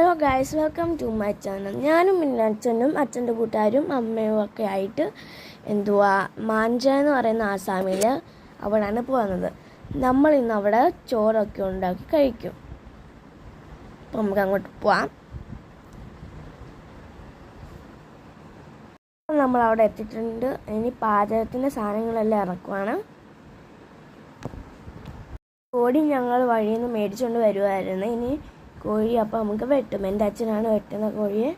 Hello guys, welcome to my channel. ഞാനും പിന്നെ അച്ഛനും അച്ഛൻ്റെ കൂട്ടുകാരും അമ്മയും ഒക്കെ ആയിട്ട് മാഞ്ച എന്ന് പറയുന്ന ആസാമിൽ അവിടെയാണ് പോകുന്നത്. നമ്മൾ ഇന്ന് അവിടെ ചോറൊക്കെ ഉണ്ടാക്കി കഴിക്കും. അപ്പം നമുക്ക് അങ്ങോട്ട് പോവാം. നമ്മളവിടെ എത്തിയിട്ടുണ്ട്. ഇനി പാചകത്തിൻ്റെ സാധനങ്ങളെല്ലാം ഇറക്കുവാണ്. കോഴി ഞങ്ങൾ വഴിയിൽ നിന്ന് മേടിച്ചുകൊണ്ട് വരുമായിരുന്നു. ഇനി കോഴി അപ്പം നമുക്ക് വെട്ടും. എൻ്റെ അച്ഛനാണ് വെട്ടുന്ന കോഴിയെ.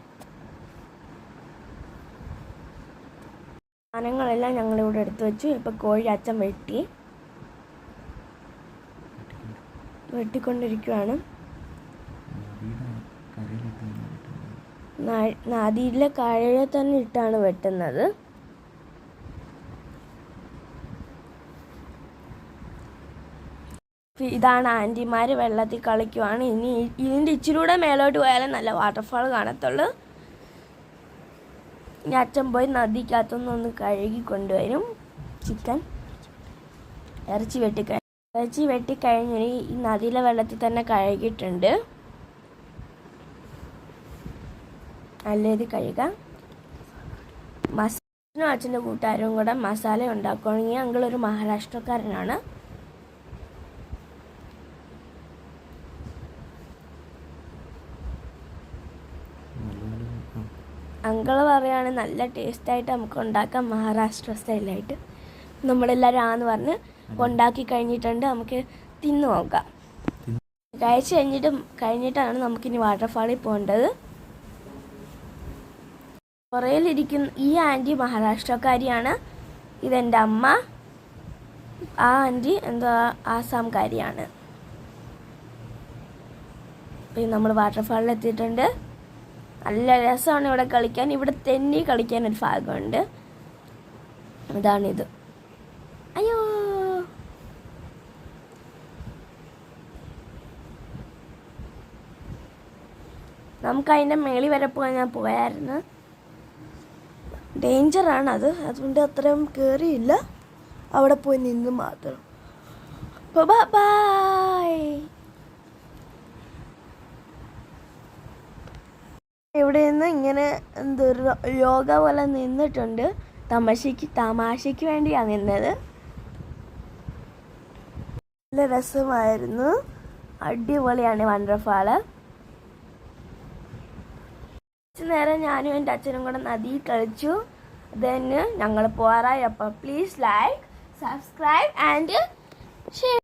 സാധനങ്ങളെല്ലാം ഞങ്ങളിവിടെ എടുത്തു വെച്ചു. ഇപ്പം കോഴി അച്ഛൻ വെട്ടിക്കൊണ്ടിരിക്കുകയാണ്. നദിയിലെ കരയിൽ തന്നെ ഇട്ടാണ് വെട്ടുന്നത്. ഇതാണ് ആൻറ്റിമാർ വെള്ളത്തിൽ കളിക്കുവാണ്. ഇനി ഇതിൻ്റെ ഇച്ചിരൂടെ മേലോട്ട് പോയാലും നല്ല വാട്ടർഫാൾ കാണത്തുള്ളൂ. ഇനി അച്ഛൻ പോയി നദിക്കകത്തുനിന്ന് കഴുകി കൊണ്ടുവരും. ഇറച്ചി വെട്ടിക്കഴിഞ്ഞ് ഈ നദിയിലെ വെള്ളത്തിൽ തന്നെ കഴുകിയിട്ടുണ്ട്. നല്ല ഇത് കഴുകാം. മസാലനും അച്ഛൻ്റെ കൂട്ടുകാരും കൂടെ മസാല ഉണ്ടാക്കുകയാണെങ്കിൽ ഞങ്ങളൊരു മഹാരാഷ്ട്രക്കാരനാണ്. അങ്കിള് പറയുകയാണ് നല്ല ടേസ്റ്റായിട്ട് നമുക്ക് ഉണ്ടാക്കാം, മഹാരാഷ്ട്ര സ്റ്റൈലായിട്ട്. നമ്മളെല്ലാവരും ആന്ന് പറഞ്ഞ് ഉണ്ടാക്കി കഴിഞ്ഞിട്ടുണ്ട്. നമുക്ക് തിന്നു നോക്കാം. കഴിഞ്ഞിട്ടാണ് നമുക്കിനി വാട്ടർഫാളിൽ പോകേണ്ടത്. പുറയിലിരിക്കുന്ന ഈ ആൻറ്റി മഹാരാഷ്ട്രക്കാരിയാണ്. ഇതെൻ്റെ അമ്മ. ആ ആൻറ്റി ആസാംകാരിയാണ്. പിന്നെ നമ്മൾ വാട്ടർഫാളിൽ എത്തിയിട്ടുണ്ട്. നല്ല രസമാണ് ഇവിടെ കളിക്കാൻ. ഇവിടെ തെന്നി കളിക്കാൻ ഒരു ഭാഗമുണ്ട്. അതാണിത്. അയ്യോ, നമുക്ക് അതിൻ്റെ മേളി വരെ പോകാൻ ഞാൻ പോയായിരുന്നു. ഡേഞ്ചറാണത്, അതുകൊണ്ട് അത്രയും കയറിയില്ല. അവിടെ പോയി നിന്ന് മാത്രം. ബൈ. ഇവിടെ നിന്ന് ഇങ്ങനെ എന്തൊരു യോഗ പോലെ നിന്നിട്ടുണ്ട്. തമാശയ്ക്ക് വേണ്ടിയാണ് നിന്നത്. നല്ല രസമായിരുന്നു. അടിപൊളിയാണ് വണ്ടർഫാള്. നേരം ഞാനും എൻ്റെ അച്ഛനും കൂടെ നദിയിൽ കളിച്ചു. അതന്നെ ഞങ്ങൾ പോരായി. അപ്പം please like, subscribe and share.